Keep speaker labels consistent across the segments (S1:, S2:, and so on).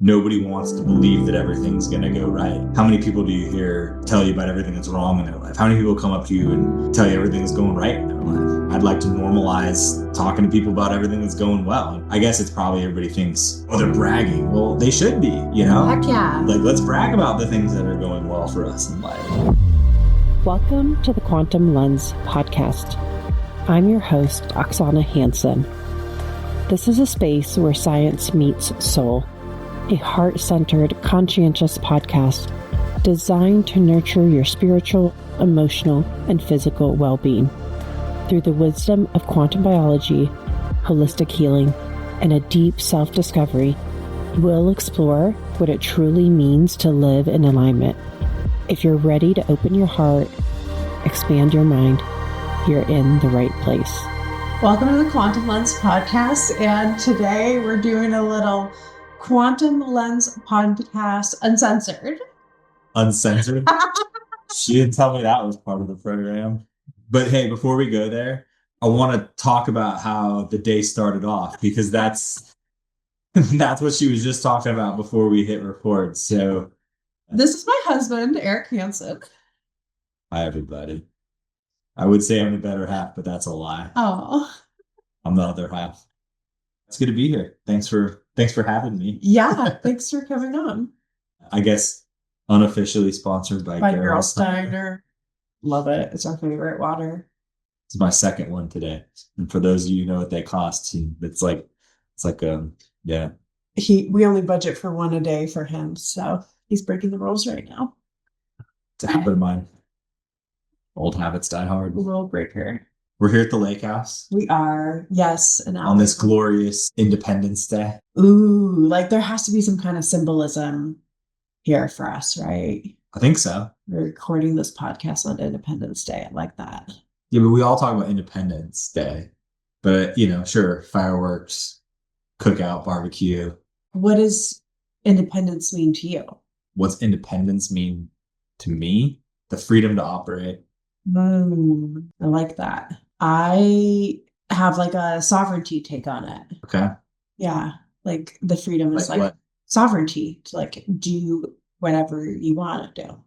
S1: Nobody wants to believe that everything's going to go right. How many people do you hear tell you about everything that's wrong in their life? How many people come up to you and tell you everything's going right in their life? I'd like to normalize talking to people about everything that's going well. I guess it's probably everybody thinks, oh, they're bragging. Well, they should be, you know?
S2: Heck yeah.
S1: Like, let's brag about the things that are going well for us in life.
S3: Welcome to the Quantum Lens podcast. I'm your host, Oksana Hansen. This is a space where science meets soul. A heart-centered, conscientious podcast designed to nurture your spiritual, emotional, and physical well-being through the wisdom of quantum biology, holistic healing, and a deep self-discovery. We'll explore what it truly means to live in alignment. If you're ready to open your heart, expand your mind, you're in the right place.
S2: Welcome to the Quantum Lens podcast, and today we're doing a little Quantum Lens podcast uncensored.
S1: Uncensored? She didn't tell me that was part of the program. But hey, before we go there, I want to talk about how the day started off, because that's what she was just talking about before we hit record. So
S2: this is my husband, Erik Hansen.
S1: Hi, everybody. I would say I'm the better half, but that's a lie.
S2: Oh,
S1: I'm the other half. It's good to be here. Thanks for having me.
S2: Yeah, thanks for coming on.
S1: I guess unofficially sponsored by
S2: Gerolsteiner. Love it. It's our favorite water.
S1: It's my second one today. And for those of you who know what they cost, it's like yeah.
S2: We only budget for one a day for him, so he's breaking the rules right now.
S1: It's a habit of mine. Old habits die hard.
S2: Rule breaker.
S1: We're here at the lake house.
S2: We are, yes. And
S1: on this glorious Independence Day.
S2: Ooh, like there has to be some kind of symbolism here for us, right?
S1: I think so.
S2: We're recording this podcast on Independence Day. I like that.
S1: Yeah, but we all talk about Independence Day. But, sure, fireworks, cookout, barbecue.
S2: What does independence mean to you?
S1: What's independence mean to me? The freedom to operate.
S2: I like that. I have like a sovereignty take on it.
S1: Okay.
S2: Yeah. Like the freedom is like
S1: what?
S2: Sovereignty to like do whatever you want to do.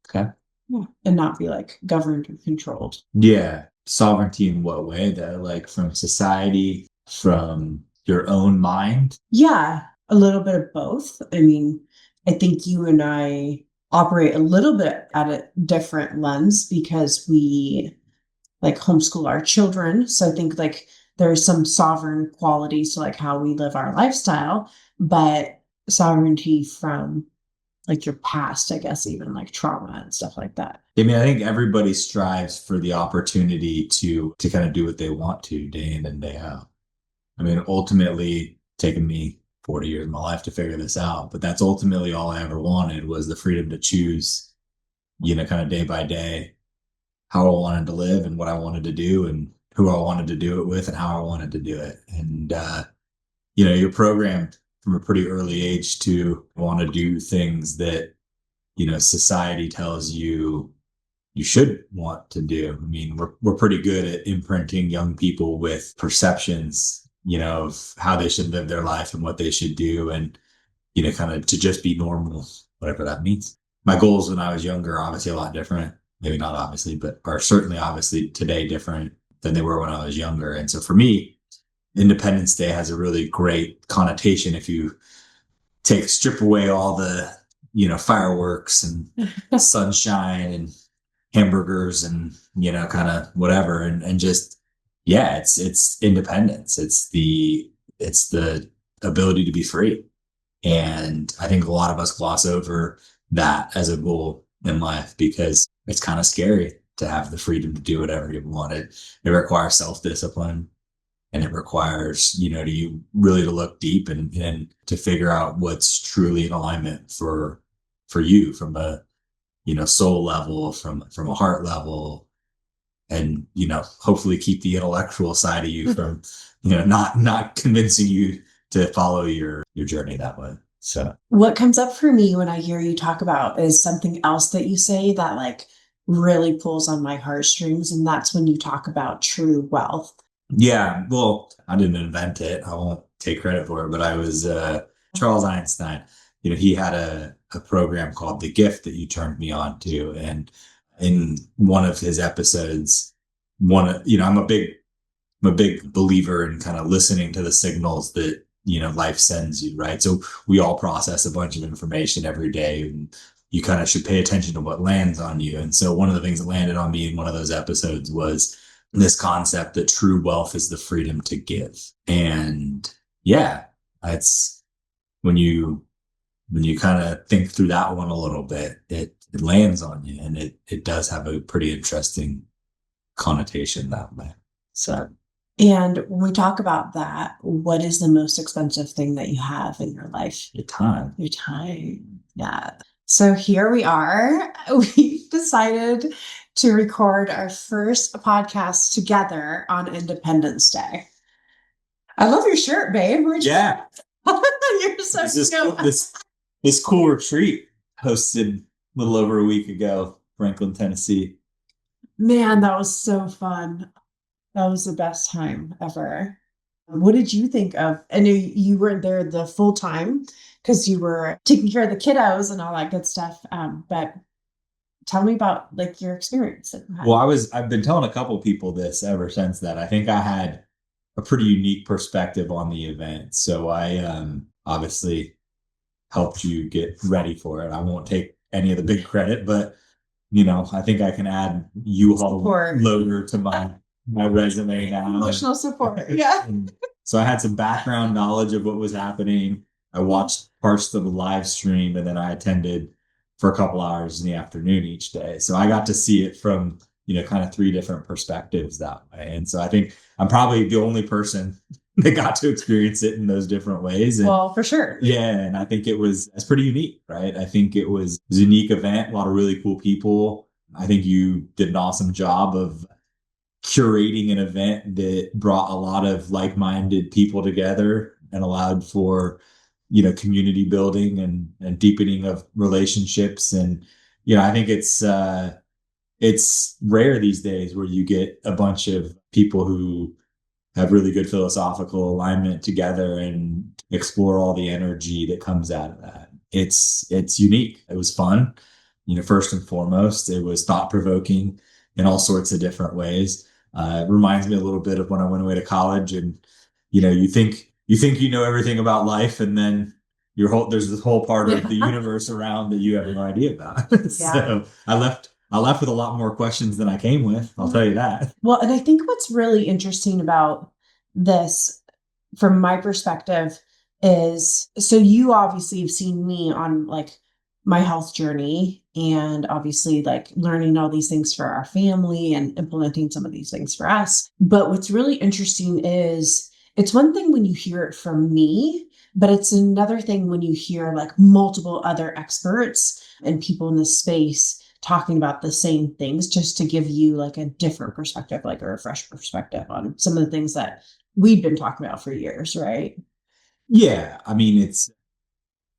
S1: Okay.
S2: Yeah. And not be like governed or controlled.
S1: Yeah. Sovereignty in what way though? Like from society, from your own mind?
S2: Yeah. A little bit of both. I mean, I think you and I operate a little bit at a different lens because we like homeschool our children. So I think like there's some sovereign qualities to like how we live our lifestyle, but sovereignty from like your past, I guess, even like trauma and stuff like that.
S1: I mean, I think everybody strives for the opportunity to kind of do what they want to day in and day out. I mean, ultimately, taking me 40 years of my life to figure this out, but that's ultimately all I ever wanted was the freedom to choose, kind of day by day, how I wanted to live and what I wanted to do and who I wanted to do it with and how I wanted to do it. And, you're programmed from a pretty early age to want to do things that, society tells you should want to do. I mean, we're pretty good at imprinting young people with perceptions of how they should live their life and what they should do and, kind of to just be normal, whatever that means. My goals when I was younger are obviously a lot different. Maybe not obviously, but are certainly obviously today different than they were when I was younger. And so for me, Independence Day has a really great connotation if you strip away all the, fireworks and sunshine and hamburgers and, kind of whatever and just, yeah, it's independence. It's the ability to be free. And I think a lot of us gloss over that as a goal in life because it's kind of scary to have the freedom to do whatever you want. It requires self-discipline and it requires, you really to look deep and to figure out what's truly in alignment for you from a, soul level, from a heart level. And, hopefully keep the intellectual side of you from, not convincing you to follow your journey that way. So
S2: what comes up for me when I hear you talk about is something else that you say that like really pulls on my heartstrings. And that's when you talk about true wealth.
S1: Yeah. Well, I didn't invent it. I won't take credit for it, but I was Charles Einstein, he had a program called The Gift that you turned me on to. And in one of his episodes, I'm a big believer in kind of listening to the signals that, life sends you, right? So we all process a bunch of information every day, and you kind of should pay attention to what lands on you. And so one of the things that landed on me in one of those episodes was this concept that true wealth is the freedom to give. And yeah, it's when you kind of think through that one a little bit, it lands on you, and it does have a pretty interesting connotation that way. So.
S2: And when we talk about that, what is the most expensive thing that you have in your life?
S1: Your time.
S2: Your time. Yeah. So here we are. We decided to record our first podcast together on Independence Day. I love your shirt, babe.
S1: Yeah.
S2: You're so
S1: this cool retreat hosted a little over a week ago, Franklin, Tennessee.
S2: Man, that was so fun. That was the best time ever. What did you think of? I know you weren't there the full time because you were taking care of the kiddos and all that good stuff. But tell me about like your experience.
S1: Well, I've been telling a couple people this ever since that. I think I had a pretty unique perspective on the event. So I obviously helped you get ready for it. I won't take any of the big credit, but I think I can add U-Haul loader to my resume now.
S2: Emotional support. Yeah.
S1: So I had some background knowledge of what was happening. I watched parts of the live stream, and then I attended for a couple hours in the afternoon each day. So I got to see it from, kind of three different perspectives that way. And so I think I'm probably the only person that got to experience it in those different ways. And,
S2: well, for sure.
S1: Yeah. And I think it's pretty unique, right? I think it was a unique event, a lot of really cool people. I think you did an awesome job of curating an event that brought a lot of like-minded people together and allowed for, community building and deepening of relationships. And, I think it's rare these days where you get a bunch of people who have really good philosophical alignment together and explore all the energy that comes out of that. It's unique. It was fun. First and foremost, it was thought-provoking in all sorts of different ways. It reminds me a little bit of when I went away to college, and you think you know everything about life, and then there's this whole part of the universe around that you have no idea about. So I left with a lot more questions than I came with. I'll tell you that.
S2: Well, and I think what's really interesting about this, from my perspective, is so you obviously have seen me on like my health journey, and obviously like learning all these things for our family and implementing some of these things for us. But what's really interesting is it's one thing when you hear it from me, but it's another thing when you hear like multiple other experts and people in this space talking about the same things, just to give you like a different perspective, like a refreshed perspective on some of the things that we've been talking about for years, right?
S1: Yeah. I mean,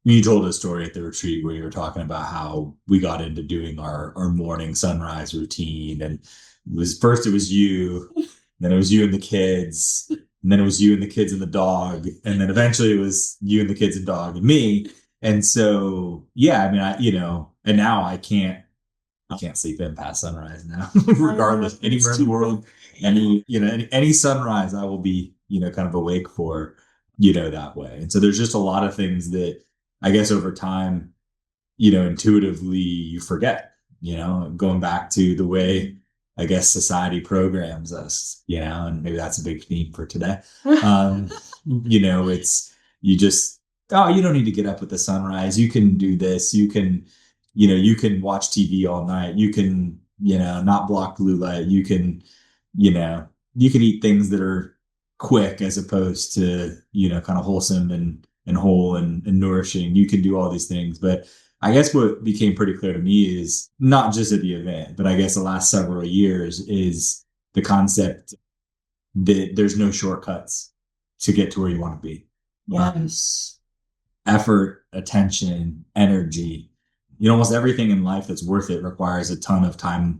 S1: you told a story at the retreat where you were talking about how we got into doing our morning sunrise routine. And it was you, then it was you and the kids, and then it was you and the kids and the dog. And then eventually it was you and the kids and dog and me. And so, yeah, I mean, and now I can't sleep in past sunrise now, regardless, anywhere in the world, any sunrise, I will be, kind of awake for, that way. And so there's just a lot of things that I guess over time, intuitively you forget, going back to the way, I guess, society programs us, and maybe that's a big theme for today. It's, you don't need to get up with the sunrise. You can do this. You can, you can watch TV all night. You can, not block blue light. You can, you can eat things that are quick as opposed to, kind of wholesome and whole and nourishing. You can do all these things. But I guess what became pretty clear to me is not just at the event, but I guess the last several years is the concept that there's no shortcuts to get to where you want to be.
S2: Yes.
S1: Effort, attention, energy, almost everything in life that's worth it requires a ton of time,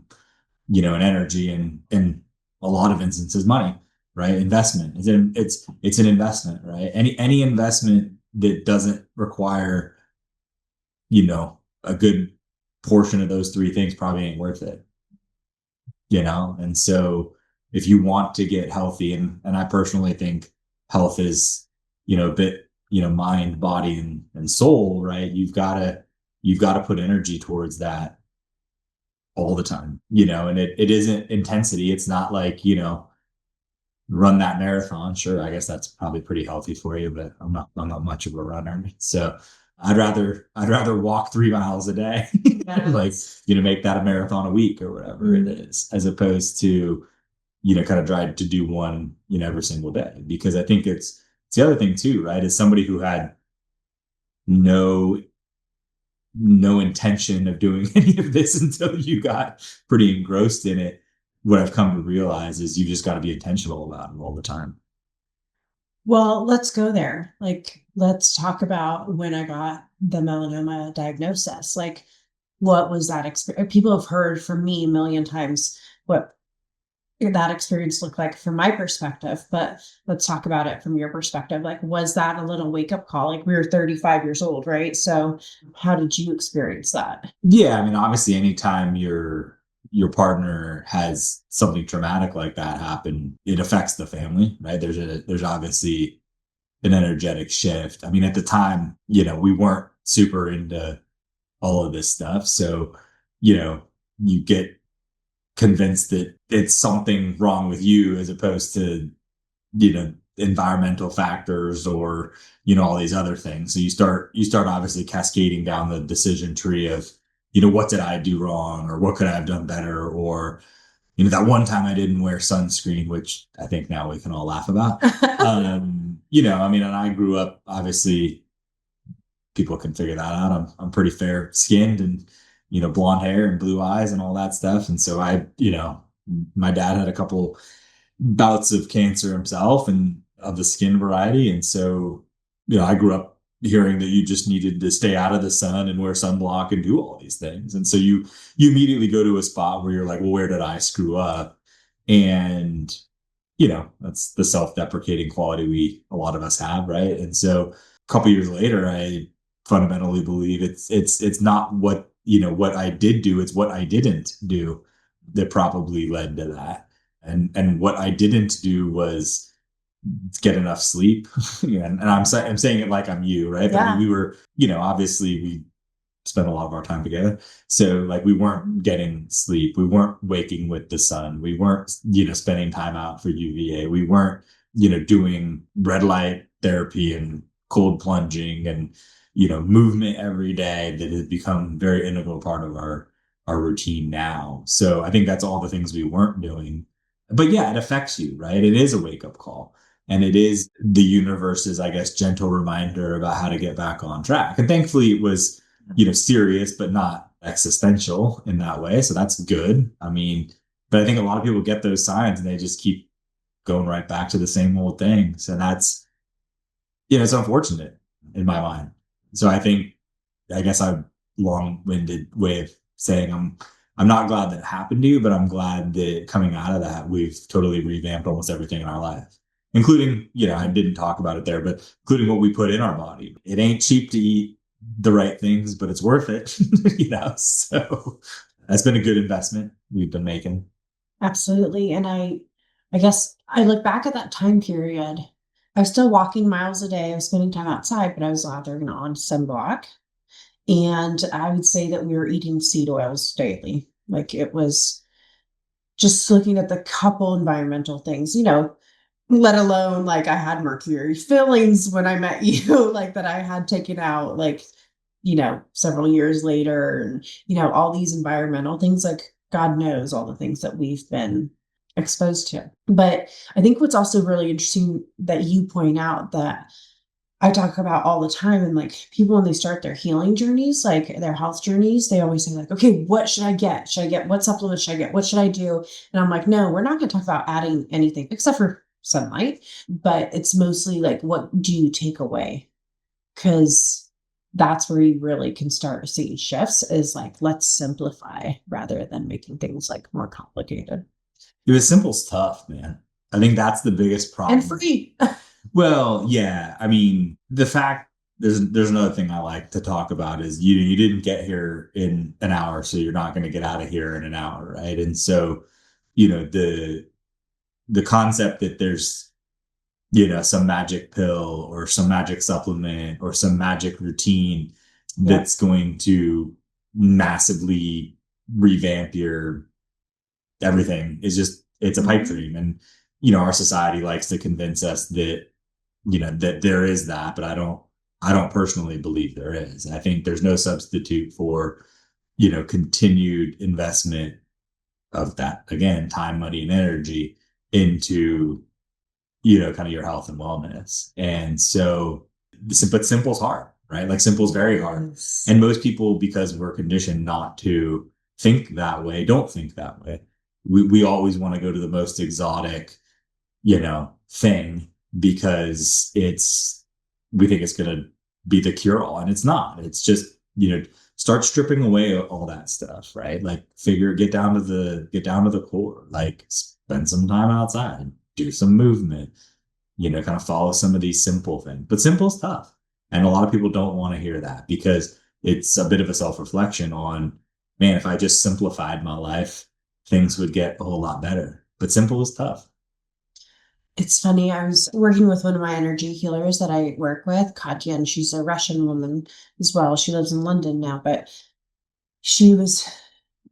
S1: and energy, and in a lot of instances, money, right? Investment. It's an investment, right? Any investment that doesn't require, a good portion of those three things probably ain't worth it. And so if you want to get healthy, and I personally think health is, a bit, mind, body, and soul, right? You've got to put energy towards that all the time, and it isn't intensity. It's not like, run that marathon. Sure. I guess that's probably pretty healthy for you, but I'm not much of a runner. So I'd rather walk 3 miles a day, like, make that a marathon a week or whatever it is, as opposed to, kind of try to do one, every single day. Because I think it's the other thing too, right? As somebody who had no intention of doing any of this until you got pretty engrossed in it, what I've come to realize is you just got to be intentional about it all the time.
S2: Well, let's go there. Like, let's talk about when I got the melanoma diagnosis. Like, what was that experience? People have heard from me a million times what that experience looked like from my perspective, but let's talk about it from your perspective. Like, was that a little wake up call? Like, we were 35 years old, right? So how did you experience that?
S1: Yeah. I mean, obviously anytime your partner has something traumatic like that happen, it affects the family, right? There's obviously an energetic shift. I mean, at the time, we weren't super into all of this stuff. So, you get convinced that it's something wrong with you as opposed to, environmental factors or, all these other things. So you start obviously cascading down the decision tree of, what did I do wrong, or what could I have done better? Or, that one time I didn't wear sunscreen, which I think now we can all laugh about. I mean, and I grew up, obviously people can figure that out. I'm pretty fair skinned and, blonde hair and blue eyes and all that stuff. And so my dad had a couple bouts of cancer himself and of the skin variety. And so, I grew up hearing that you just needed to stay out of the sun and wear sunblock and do all these things. And so you immediately go to a spot where you're like, well, where did I screw up? And, that's the self-deprecating quality a lot of us have. Right. And so a couple years later, I fundamentally believe it's not what I did do, it's what I didn't do that probably led to that. And what I didn't do was get enough sleep. And I'm saying it like I'm you, right?
S2: Yeah.
S1: But I mean, we were, obviously we spent a lot of our time together. So like we weren't getting sleep. We weren't waking with the sun. We weren't, spending time out for UVA. We weren't, doing red light therapy and cold plunging and, movement every day that has become very integral part of our routine now. So I think that's all the things we weren't doing. But yeah, it affects you, right? It is a wake up call. And it is the universe's, I guess, gentle reminder about how to get back on track. And thankfully it was, serious, but not existential in that way. So that's good. I mean, but I think a lot of people get those signs and they just keep going right back to the same old things. And that's, it's unfortunate in my mind. So I guess I'm long-winded way of saying I'm not glad that it happened to you, but I'm glad that coming out of that, we've totally revamped almost everything in our life, including, I didn't talk about it there, but including what we put in our body. It ain't cheap to eat the right things, but it's worth it, so that's been a good investment we've been making.
S2: Absolutely. And I guess I look back at that time period. I was still walking miles a day. I was spending time outside, but I was out there on sunblock. And I would say that we were eating seed oils daily. Like, it was just looking at the couple environmental things, let alone like I had mercury fillings when I met you, like that I had taken out, like, several years later, and, all these environmental things, like God knows all the things that we've been exposed to. But I think what's also really interesting that you point out that I talk about all the time, and like people, when they start their healing journeys, like their health journeys, they always say like, okay, what should I get? What supplements should I get? What should I do? And I'm like, no, we're not going to talk about adding anything except for sunlight, but it's mostly like, what do you take away? Because that's where you really can start seeing shifts, is like, let's simplify rather than making things like more complicated.
S1: It was simple's tough, man. I think that's the biggest problem.
S2: And free.
S1: Well, yeah. I mean, the fact there's another thing I like to talk about is you didn't get here in an hour, so you're not going to get out of here in an hour, right? And so, the concept that there's some magic pill or some magic supplement or some magic routine that's going to massively revamp your everything is just, it's a pipe dream. And our society likes to convince us that that there is that, but I don't personally believe there is. I think there's no substitute for continued investment of that, again, time, money, and energy into kind of your health and wellness. And so, but simple's hard, right? Like simple's very hard.
S2: Yes.
S1: And most people, because we're conditioned not to think that way, don't think that way. We always want to go to the most exotic, thing because we think it's going to be the cure all, and it's not. It's just, start stripping away all that stuff, right? Like get down to the core, like spend some time outside, do some movement, kind of follow some of these simple things. But simple's tough. And a lot of people don't want to hear that because it's a bit of a self-reflection on, man, if I just simplified my life, things would get a whole lot better. But simple is tough.
S2: It's funny. I was working with one of my energy healers that I work with, Katya, and she's a Russian woman as well. She lives in London now, but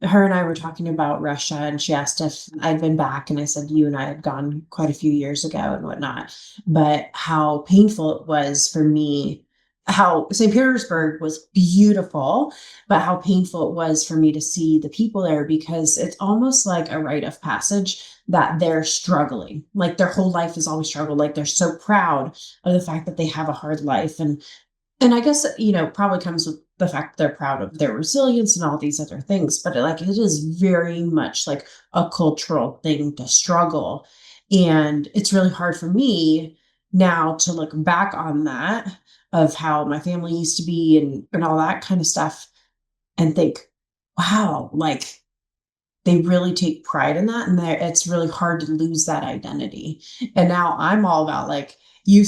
S2: her and I were talking about Russia, and she asked if I'd been back, and I said you and I had gone quite a few years ago and whatnot, but how painful it was for me. How St. Petersburg was beautiful, but how painful it was for me to see the people there, because it's almost like a rite of passage that they're struggling. Like their whole life is always struggle. Like they're so proud of the fact that they have a hard life. And I guess, probably comes with the fact that they're proud of their resilience and all these other things. But it is very much like a cultural thing to struggle. And it's really hard for me now to look back on that, of how my family used to be and all that kind of stuff, and think, wow, like they really take pride in that. And it's really hard to lose that identity. And now I'm all about like, you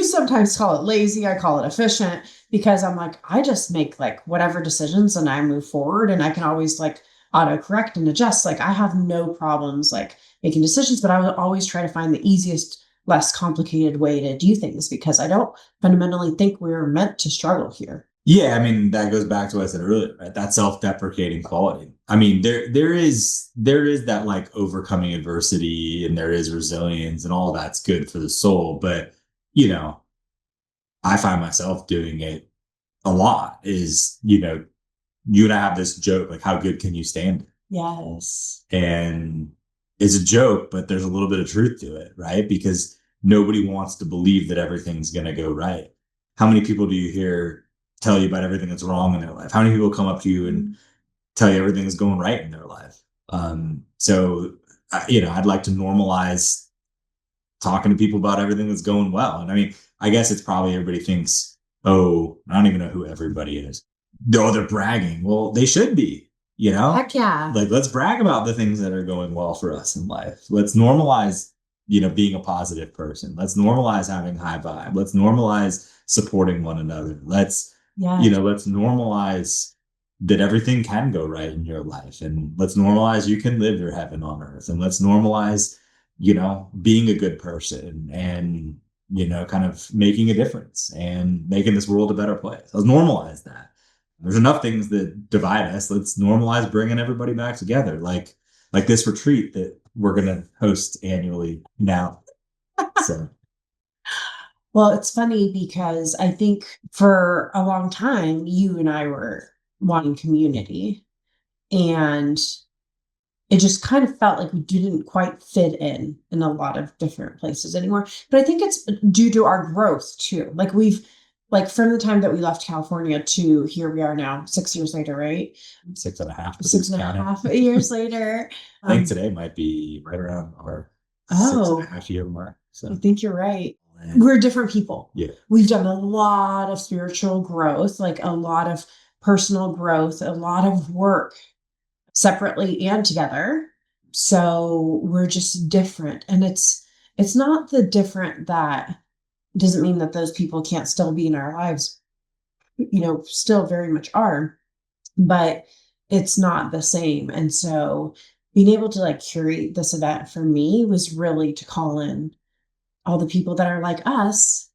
S2: sometimes call it lazy. I call it efficient, because I'm like, I just make like whatever decisions and I move forward, and I can always like autocorrect and adjust. Like I have no problems like making decisions, but I would always try to find the easiest, less complicated way to do things, because I don't fundamentally think we're meant to struggle here.
S1: Yeah, I mean, that goes back to what I said earlier, right? That self-deprecating quality. I mean, there is that like overcoming adversity, and there is resilience, and all that's good for the soul. But, I find myself doing it a lot is, you and I have this joke, like, how good can you stand it?
S2: Yes.
S1: And it's a joke, but there's a little bit of truth to it, right? Because nobody wants to believe that everything's going to go right. How many people do you hear tell you about everything that's wrong in their life? How many people come up to you and tell you everything's going right in their life? So, I'd like to normalize talking to people about everything that's going well. And I mean, I guess it's probably everybody thinks, oh, I don't even know who everybody is. Oh, they're bragging. Well, they should be.
S2: Heck yeah.
S1: Like, let's brag about the things that are going well for us in life. Let's normalize, being a positive person. Let's normalize having high vibe. Let's normalize supporting one another. Let's normalize that everything can go right in your life. And let's normalize you can live your heaven on earth. And let's normalize, being a good person and, kind of making a difference and making this world a better place. Let's normalize that. There's enough things that divide us. Let's normalize bringing everybody back together. Like this retreat that we're going to host annually now. So.
S2: Well, it's funny because I think for a long time, you and I were wanting community, and it just kind of felt like we didn't quite fit in a lot of different places anymore. But I think it's due to our growth too. Like from the time that we left California to here we are now, 6 years later, right?
S1: 6.5.
S2: 6.5 years later.
S1: I think today might be right around our 6.5 year mark. So
S2: I think you're right. We're different people.
S1: Yeah.
S2: We've done a lot of spiritual growth, like a lot of personal growth, a lot of work separately and together. So we're just different. And it's not the different that doesn't mean that those people can't still be in our lives, still very much are, but it's not the same. And so being able to like curate this event for me was really to call in all the people that are like us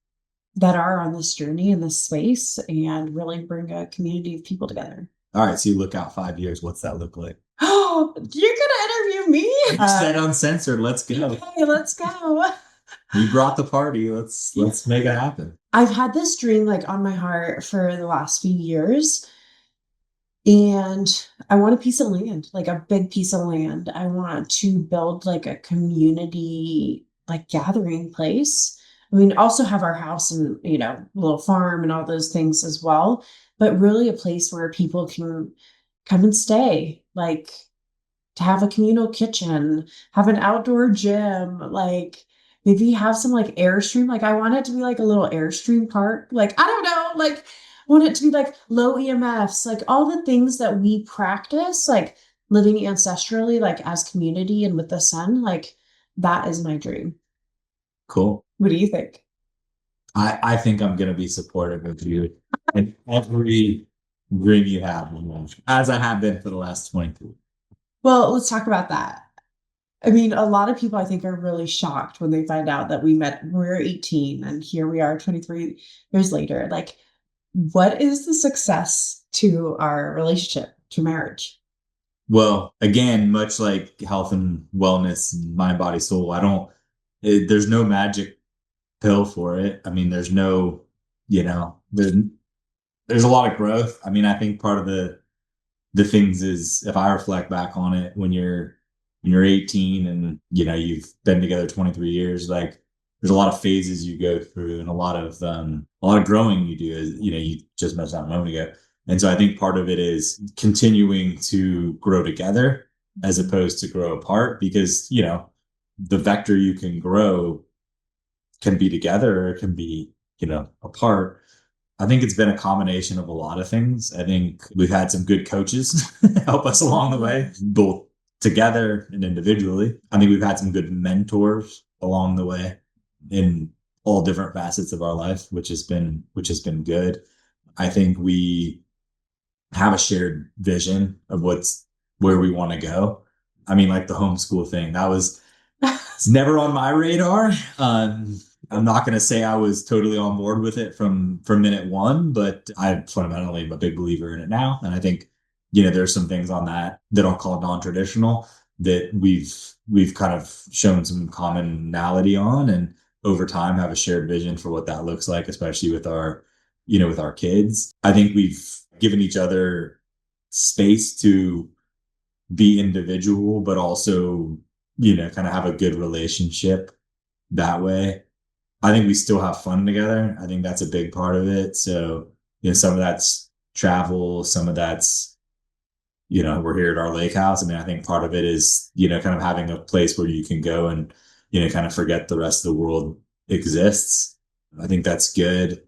S2: that are on this journey in this space and really bring a community of people together.
S1: All right. So you look out 5 years. What's that look like?
S2: Oh, you're going to interview me?
S1: You said Uncensored. Let's go.
S2: Okay, let's go.
S1: You brought the party. Let's make it happen.
S2: I've had this dream like on my heart for the last few years. And I want a piece of land, like a big piece of land. I want to build like a community, like gathering place. I mean, also have our house and, little farm and all those things as well, but really a place where people can come and stay, like to have a communal kitchen, have an outdoor gym, like maybe have some like Airstream. Like I want it to be like a little Airstream park. Like, I don't know, like want it to be like low EMFs, like all the things that we practice, like living ancestrally, like as community and with the sun, like that is my dream.
S1: Cool.
S2: What do you think?
S1: I think I'm going to be supportive of you in every dream you have, as I have been for the last 22.
S2: Well, let's talk about that. I mean, a lot of people I think are really shocked when they find out that we were 18 and here we are 23 years later. Like, what is the success to our relationship, to marriage?
S1: Well, again, much like health and wellness, mind, body, soul, there's no magic pill for it. I mean, there's no, there's a lot of growth. I mean, I think part of the things is, if I reflect back on it, when you're 18 and, you've been together 23 years, like there's a lot of phases you go through and a lot of growing you do, as you just mentioned that a moment ago. And so I think part of it is continuing to grow together as opposed to grow apart, because, the vector you can grow can be together or it can be, apart. I think it's been a combination of a lot of things. I think we've had some good coaches help us along the way, both together and individually. I think we've had some good mentors along the way in all different facets of our life, which has been good. I think we have a shared vision of where we want to go. I mean, like the homeschool thing, it's never on my radar. I'm not going to say I was totally on board with it from minute one, but I fundamentally am a big believer in it now. And I think, there's some things on that I'll call non-traditional that we've kind of shown some commonality on, and over time have a shared vision for what that looks like, especially with our kids. I think we've given each other space to be individual, but also, kind of have a good relationship that way. I think we still have fun together. I think that's a big part of it. So, some of that's travel, some of that's, we're here at our lake house. I mean, I think part of it is, kind of having a place where you can go and, kind of forget the rest of the world exists. I think that's good.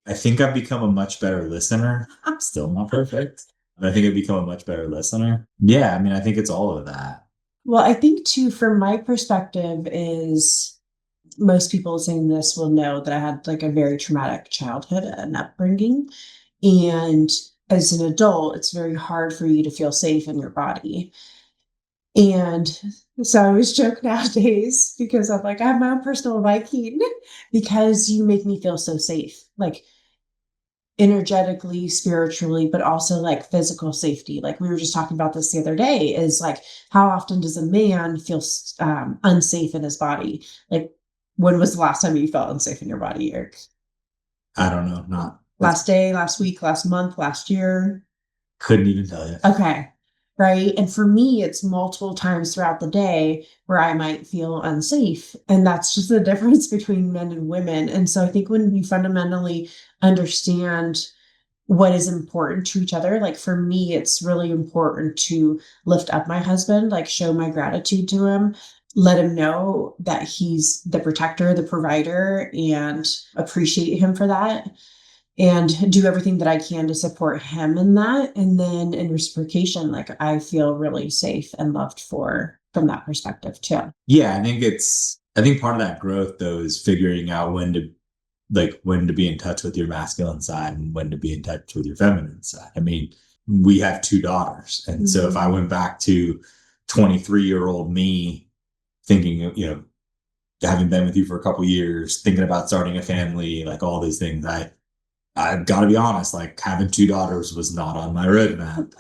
S1: I think I've become a much better listener. I'm still not perfect, but I think I've become a much better listener. Yeah. I mean, I think it's all of that.
S2: Well, I think too, from my perspective is, most people saying this will know that I had like a very traumatic childhood and upbringing. And as an adult, it's very hard for you to feel safe in your body. And so I always joke nowadays, because I'm like, I have my own personal Viking, because you make me feel so safe, like energetically, spiritually, but also like physical safety. Like we were just talking about this the other day, is like, how often does a man feel unsafe in his body? Like, when was the last time you felt unsafe in your body, Erik?
S1: I don't know. Not
S2: last day, last week, last month, last year.
S1: Couldn't even tell you.
S2: Okay. Right. And for me, it's multiple times throughout the day where I might feel unsafe. And that's just the difference between men and women. And so I think when we fundamentally understand what is important to each other, like for me, it's really important to lift up my husband, like show my gratitude to him, let him know that he's the protector, the provider, and appreciate him for that, and do everything that I can to support him in that. And then in reciprocation, like I feel really safe and loved from that perspective too.
S1: Yeah, I think part of that growth though is figuring out when to like when to be in touch with your masculine side and when to be in touch with your feminine side. I mean, we have 2 daughters. And so if I went back to 23-year-old me thinking, having been with you for a couple of years, thinking about starting a family, like all these things, I've got to be honest, like having 2 daughters was not on my roadmap.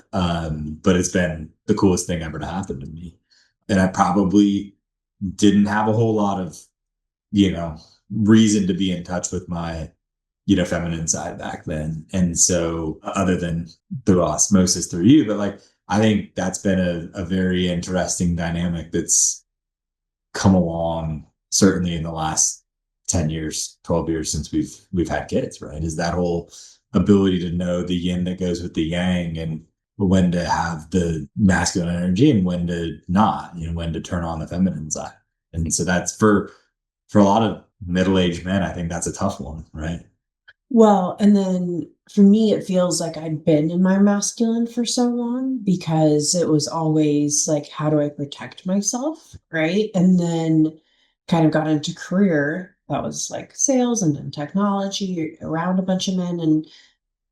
S1: But it's been the coolest thing ever to happen to me. And I probably didn't have a whole lot of, reason to be in touch with my, feminine side back then. And so other than through osmosis through you, but like, I think that's been a very interesting dynamic that's come along certainly in the last 10 years, 12 years since we've had kids, right? Is that whole ability to know the yin that goes with the yang and when to have the masculine energy and when to not, when to turn on the feminine side. And so that's for a lot of middle-aged men, I think that's a tough one, right?
S2: Well, and then for me, it feels like I'd been in my masculine for so long because it was always like, how do I protect myself? Right. And then kind of got into career that was like sales and then technology around a bunch of men.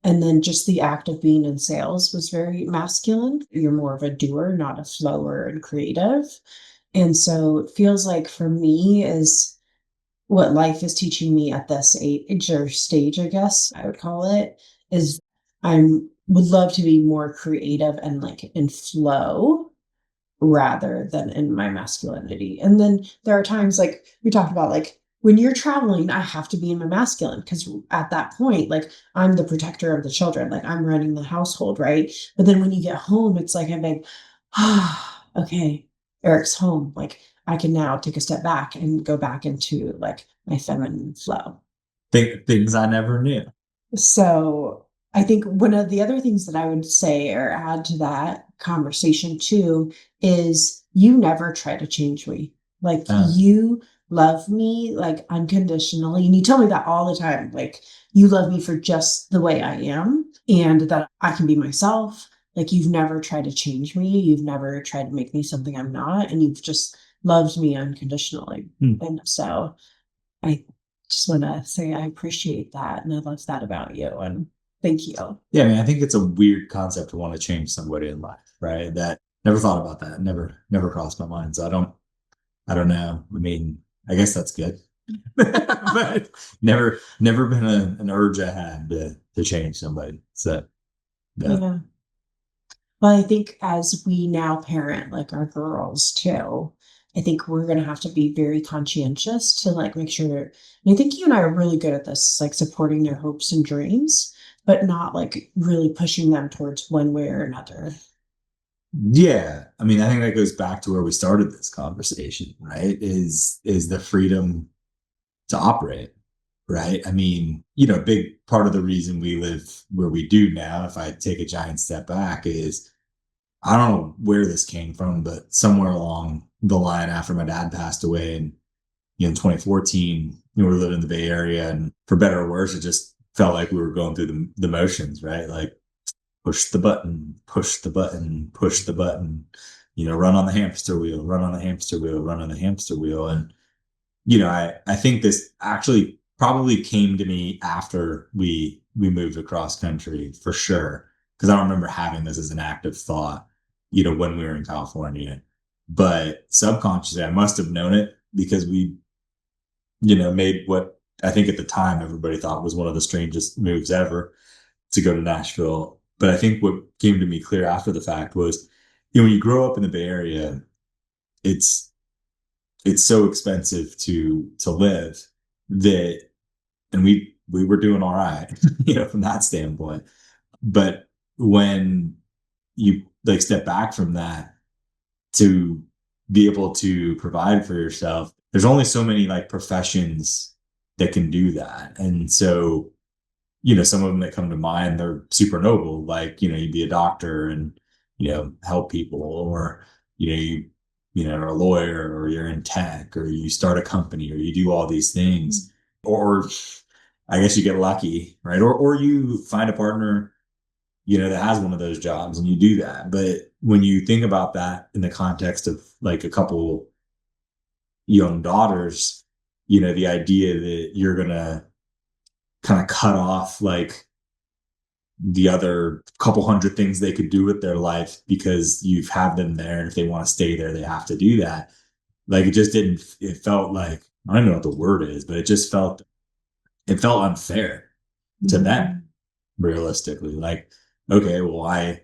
S2: And then just the act of being in sales was very masculine. You're more of a doer, not a flower and creative. And so it feels like for me is what life is teaching me at this age or stage, I guess I would call it, is would love to be more creative and like in flow rather than in my masculinity. And then there are times like we talked about, like when you're traveling, I have to be in my masculine because at that point, like I'm the protector of the children, like I'm running the household, right? But then when you get home, it's like I'm like, okay, Erik's home. Like I can now take a step back and go back into like my feminine flow.
S1: Things I never knew.
S2: So I think one of the other things that I would say or add to that conversation too is you never try to change me. Like you love me like unconditionally. And you tell me that all the time. Like you love me for just the way I am and that I can be myself. Like you've never tried to change me. You've never tried to make me something I'm not. And you've just loved me unconditionally. And so I just want to say I appreciate that. And I love that about you. And thank you.
S1: Yeah, I mean, I think it's a weird concept to want to change somebody in life, right? That never thought about that. Never crossed my mind. So I don't know. I mean, I guess that's good. But never been an urge I had to change somebody. So
S2: yeah. Well, I think as we now parent like our girls too, I think we're going to have to be very conscientious to like make sure. And I think you and I are really good at this, like supporting their hopes and dreams, but not like really pushing them towards one way or another.
S1: Yeah. I mean, I think that goes back to where we started this conversation, right? Is the freedom to operate, right? I mean, a big part of the reason we live where we do now, if I take a giant step back, is I don't know where this came from, but somewhere along the line after my dad passed away in 2014, we were living in the Bay Area, and for better or worse, it just felt like we were going through the motions, right? Like push the button, push the button, push the button, run on the hamster wheel, run on the hamster wheel, run on the hamster wheel. And, I think this actually probably came to me after we moved across country for sure. Cause I don't remember having this as an active thought, when we were in California, but subconsciously I must have known it because we, made what I think at the time everybody thought was one of the strangest moves ever to go to Nashville. But I think what came to me clear after the fact was, when you grow up in the Bay Area, it's so expensive to live that, and we were doing all right, from that standpoint. But when you like step back from that to be able to provide for yourself, there's only so many like professions that can do that. And so, some of them that come to mind, they're super noble, like, you'd be a doctor and, help people, or, you're a lawyer, or you're in tech, or you start a company, or you do all these things, or I guess you get lucky, right? Or you find a partner, that has one of those jobs and you do that. But when you think about that in the context of like a couple young daughters, the idea that you're going to kind of cut off like the other couple hundred things they could do with their life because you've had them there. And if they want to stay there, they have to do that. Like it just didn't, it felt like, I don't know what the word is, but it felt unfair to them, realistically. Like, okay, well, I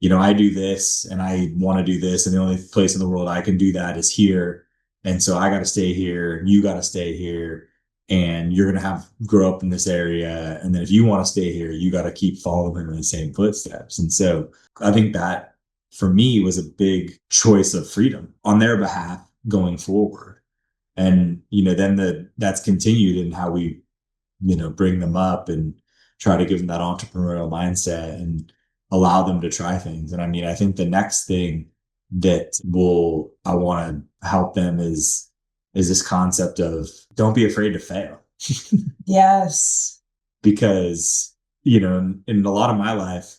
S1: do this and I want to do this, and the only place in the world I can do that is here. And so I got to stay here, and you got to stay here, and you're going to grow up in this area. And then if you want to stay here, you got to keep following in the same footsteps. And so I think that for me was a big choice of freedom on their behalf going forward. And, then that's continued in how we, bring them up and try to give them that entrepreneurial mindset and allow them to try things. And I mean, I think the next thing that I want to help them is this concept of don't be afraid to fail.
S2: Yes.
S1: Because, in a lot of my life,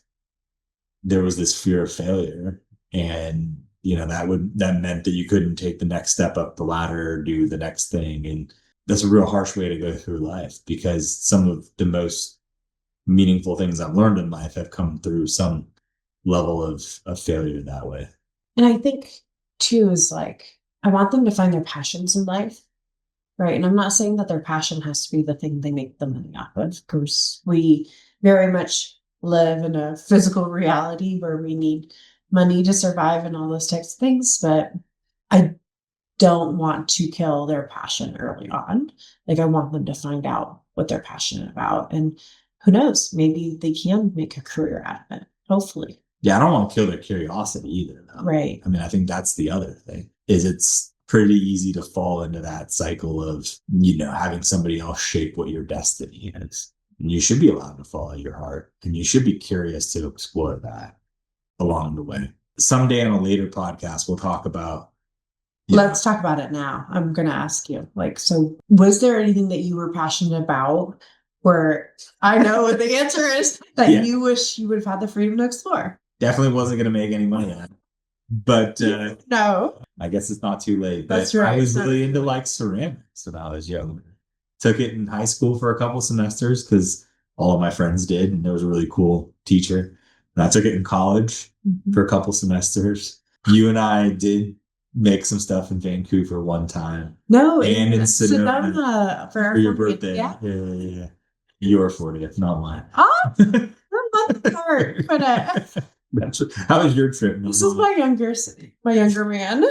S1: there was this fear of failure. And, that meant that you couldn't take the next step up the ladder or do the next thing. And that's a real harsh way to go through life, because some of the most meaningful things I've learned in life have come through some level of failure that way.
S2: And I think too is like, I want them to find their passions in life, right? And I'm not saying that their passion has to be the thing they make the money off of. Of course, we very much live in a physical reality where we need money to survive and all those types of things. But I don't want to kill their passion early on. Like I want them to find out what they're passionate about. And who knows, maybe they can make a career out of it, hopefully.
S1: Yeah, I don't want to kill their curiosity either, though.
S2: Right.
S1: I mean, I think that's the other thing, is it's pretty easy to fall into that cycle of, having somebody else shape what your destiny is. And you should be allowed to follow your heart, and you should be curious to explore that along the way. Someday on a later podcast, we'll talk about.
S2: Let's talk about it now. I'm going to ask you, so was there anything that you were passionate about where I know what the answer is that you wish you would have had the freedom to explore?
S1: Definitely wasn't going to make any money on it. But
S2: no,
S1: I guess it's not too late. But
S2: that's right.
S1: I was really into ceramics when I was young. Took it in high school for a couple semesters because all of my friends did, and there was a really cool teacher. And I took it in college for a couple semesters. You and I did make some stuff in Vancouver one time.
S2: No,
S1: and in Sedona
S2: for
S1: your birthday.
S2: Yeah.
S1: Your 40th, not mine.
S2: Oh, we're a month apart. But
S1: how was your trip?
S2: This is my younger man.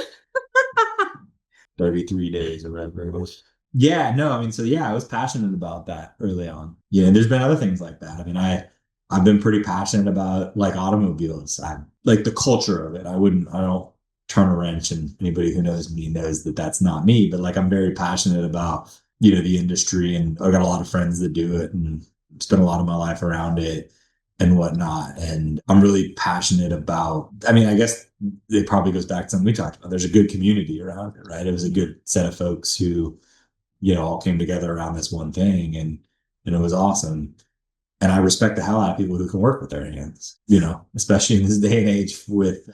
S1: 33 days or whatever it was. Yeah, no, I mean, so yeah, I was passionate about that early on. Yeah, and there's been other things like that. I mean, I've been pretty passionate about like automobiles. I like the culture of it. I don't turn a wrench, and anybody who knows me knows that that's not me, but like I'm very passionate about, the industry, and I got a lot of friends that do it and spend a lot of my life around it and whatnot. And I'm really passionate about, I mean, I guess it probably goes back to something we talked about. There's a good community around it, right? It was a good set of folks who, all came together around this one thing, and it was awesome. And I respect the hell out of people who can work with their hands, especially in this day and age with,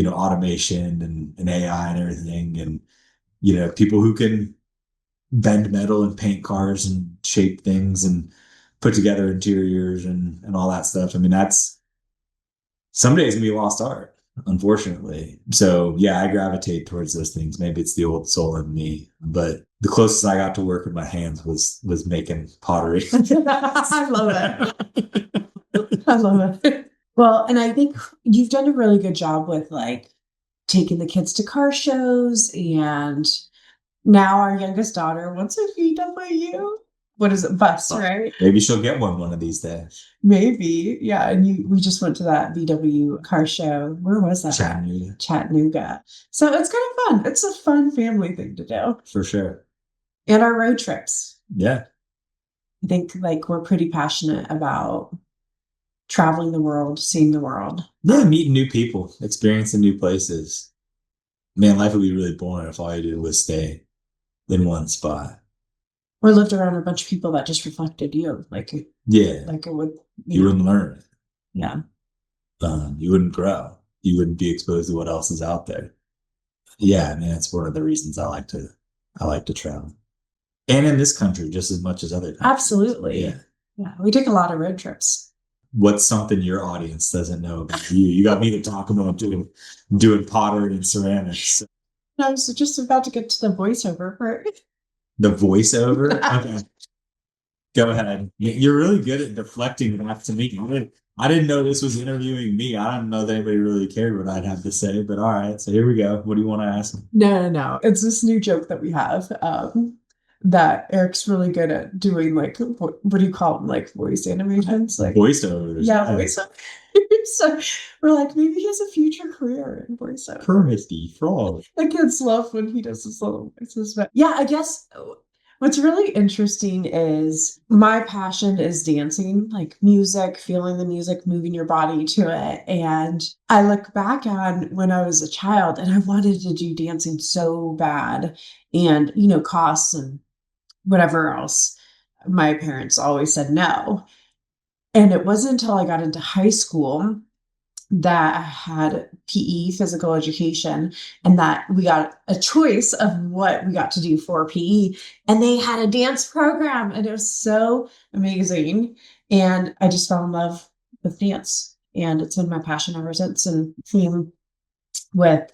S1: automation and AI and everything. And, people who can bend metal and paint cars and shape things and put together interiors and all that stuff. I mean, that's some days gonna be lost art, unfortunately. So yeah, I gravitate towards those things. Maybe it's the old soul in me, but the closest I got to work with my hands was making pottery.
S2: I love it. I love it. Well, and I think you've done a really good job with like taking the kids to car shows, and now our youngest daughter wants a VW. What is it? Bus, right?
S1: Maybe she'll get one of these days.
S2: Maybe. Yeah. And we just went to that VW car show. Where was that? Chattanooga. So it's kind of fun. It's a fun family thing to do.
S1: For sure.
S2: And our road trips.
S1: Yeah.
S2: I think like we're pretty passionate about traveling the world, seeing the world.
S1: Yeah, meeting new people, experiencing new places. Man, life would be really boring if all you did was stay in one spot.
S2: Or lived around a bunch of people that just reflected you. Like it would.
S1: You wouldn't learn it.
S2: Yeah.
S1: You wouldn't grow. You wouldn't be exposed to what else is out there. Yeah, man, it's one of the reasons I like to travel. And in this country, just as much as other countries.
S2: Absolutely.
S1: Yeah.
S2: Yeah. We take a lot of road trips.
S1: What's something your audience doesn't know about you? You got me to talk about doing pottery and ceramics.
S2: I was just about to get to the voiceover part.
S1: The voiceover? Okay. Go ahead. You're really good at deflecting back to me. I didn't know this was interviewing me. I don't know that anybody really cared what I'd have to say, but all right. So here we go. What do you want to ask?
S2: No. It's this new joke that we have that Erik's really good at doing, like, what do you call them? Like voice animations? Like
S1: voiceovers.
S2: Yeah, voiceovers. So we're like, maybe he has a future career in voiceover.
S1: Kermit the Frog.
S2: The kids love when he does his little voices. But yeah, I guess what's really interesting is my passion is dancing, like music, feeling the music, moving your body to it. And I look back on when I was a child and I wanted to do dancing so bad, and, costs and whatever else. My parents always said no. And it wasn't until I got into high school that I had PE, physical education, and that we got a choice of what we got to do for PE. And they had a dance program, and it was so amazing. And I just fell in love with dance, and it's been my passion ever since. And came with,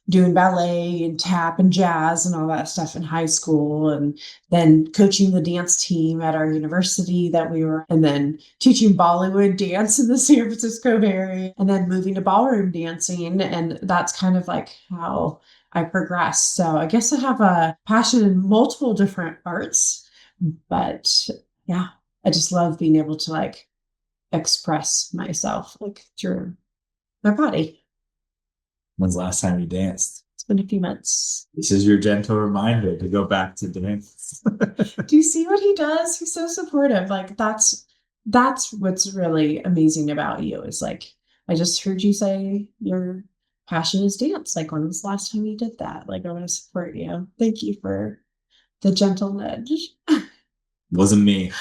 S2: doing ballet and tap and jazz and all that stuff in high school, and then coaching the dance team at our university that we were, and then teaching Bollywood dance in the San Francisco area, and then moving to ballroom dancing. And that's kind of like how I progressed. So I guess I have a passion in multiple different arts, but yeah, I just love being able to like express myself like through my body.
S1: When's the last time you danced?
S2: It's been a few months.
S1: This is your gentle reminder to go back to dance.
S2: Do you see what he does? He's so supportive. Like that's what's really amazing about you, is like, I just heard you say your passion is dance. Like, when was the last time you did that? Like, I want to support you. Thank you for the gentle nudge.
S1: Wasn't me.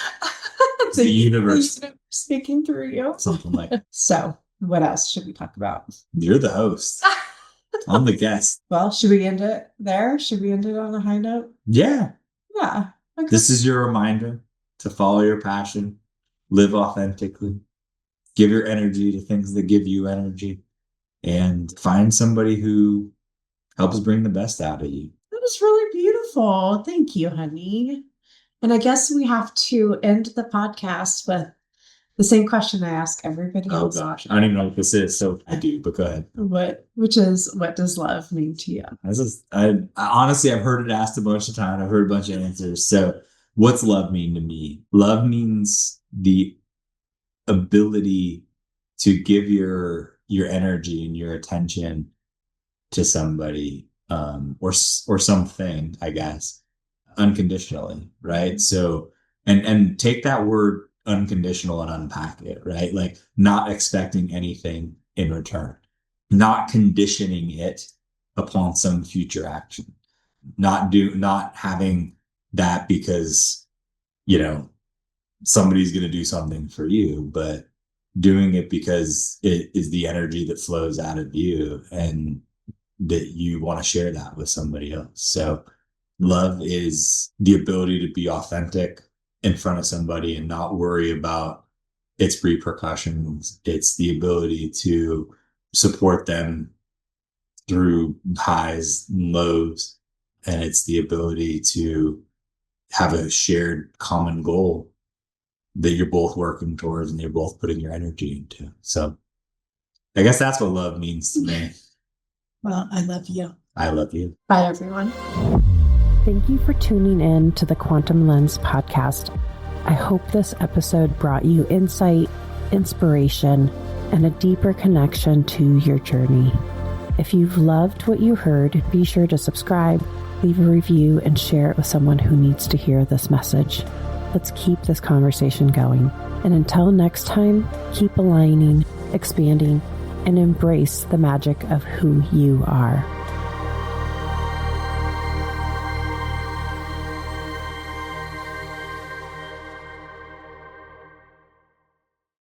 S1: It's the universe
S2: speaking through you.
S1: Something like that.
S2: So what else should we talk about?
S1: You're the host. I'm the guest.
S2: Well, should we end it there? Should we end it on a high note?
S1: Yeah.
S2: Yeah. Okay.
S1: This is your reminder to follow your passion, live authentically, give your energy to things that give you energy, and find somebody who helps bring the best out of you.
S2: That was really beautiful. Thank you, honey. And I guess we have to end the podcast with the same question I ask everybody else.
S1: Oh gosh, I don't even know what this is, so I do, but go ahead.
S2: Which is, what does love mean to you?
S1: I honestly, I've heard it asked a bunch of times. I've heard a bunch of answers. So what's love mean to me? Love means the ability to give your energy and your attention to somebody, or something, I guess, unconditionally, right? So, and take that word unconditional and unpack it, right? Like, not expecting anything in return, not conditioning it upon some future action, not having that because, somebody's going to do something for you, but doing it because it is the energy that flows out of you and that you want to share that with somebody else. So love is the ability to be authentic in front of somebody and not worry about its repercussions. It's the ability to support them through highs and lows. And it's the ability to have a shared common goal that you're both working towards and you're both putting your energy into. So I guess that's what love means to me.
S2: Well, I love you.
S1: I love you.
S2: Bye, everyone.
S3: Thank you for tuning in to the Quantum Lens podcast. I hope this episode brought you insight, inspiration, and a deeper connection to your journey. If you've loved what you heard, be sure to subscribe, leave a review, and share it with someone who needs to hear this message. Let's keep this conversation going. And until next time, keep aligning, expanding, and embrace the magic of who you are.